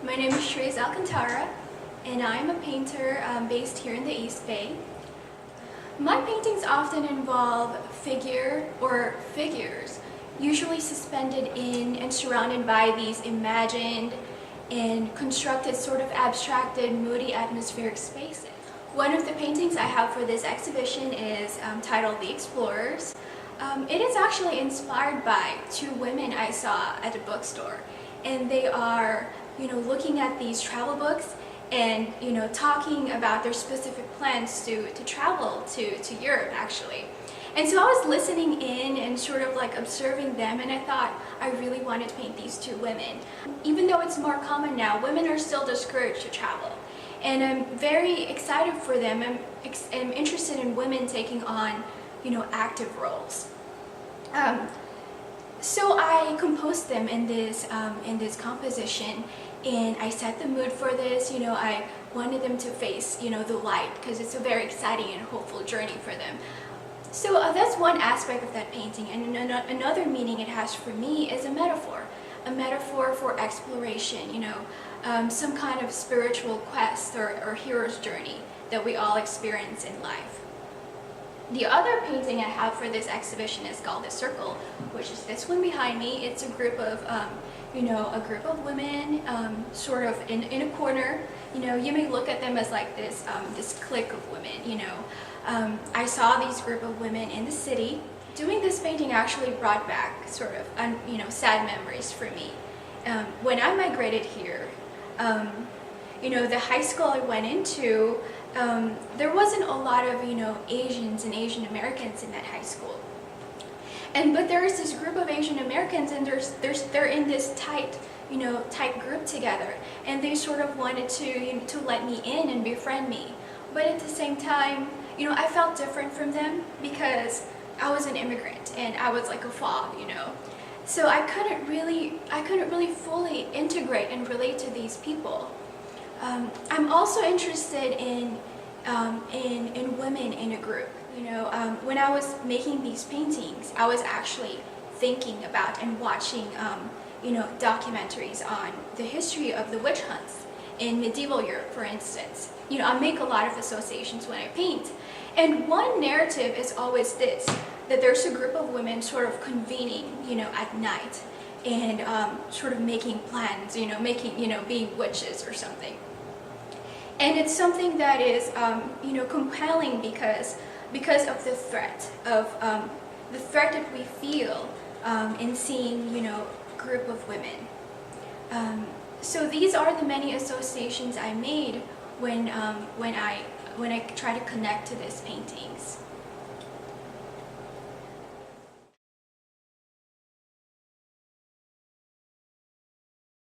My name is Cherisse Alcantara, and I'm a painter based here in the East Bay. My paintings often involve figures, usually suspended in and surrounded by these imagined and constructed sort of abstracted, moody atmospheric spaces. One of the paintings I have for this exhibition is titled The Explorers. It is actually inspired by two women I saw at a bookstore, and they are looking at these travel books and talking about their specific plans to travel to Europe actually. And so I was listening in and sort of like observing them, and I thought I really wanted to paint these two women. Even though it's more common now, women are still discouraged to travel. And I'm very excited for them. I'm interested in women taking on active roles. So I composed them in this composition, and I set the mood for this. I wanted them to face the light, because it's a very exciting and hopeful journey for them. So that's one aspect of that painting, and another meaning it has for me is a metaphor for exploration, some kind of spiritual quest or hero's journey that we all experience in life. The other painting I have for this exhibition is called The Circle, which is this one behind me. It's a group of, a group of women, sort of in a corner. You may look at them as like this, this clique of women. I saw these group of women in the city. Doing this painting actually brought back sort of, sad memories for me. When I migrated here, the high school I went into, there wasn't a lot of Asians and Asian Americans in that high school, but there is this group of Asian Americans, and they're in this tight group together, and they sort of wanted to let me in and befriend me. But at the same time, I felt different from them because I was an immigrant and I was like a fob, so I couldn't really fully integrate and relate to these people. I'm also interested in women in a group. When I was making these paintings, I was actually thinking about and watching, documentaries on the history of the witch hunts in medieval Europe, for instance. I make a lot of associations when I paint, and one narrative is always this: that there's a group of women sort of convening, at night, and sort of making plans, being witches or something. And it's something that is, compelling because of the threat that we feel in seeing, a group of women. So these are the many associations I made when I try to connect to these paintings.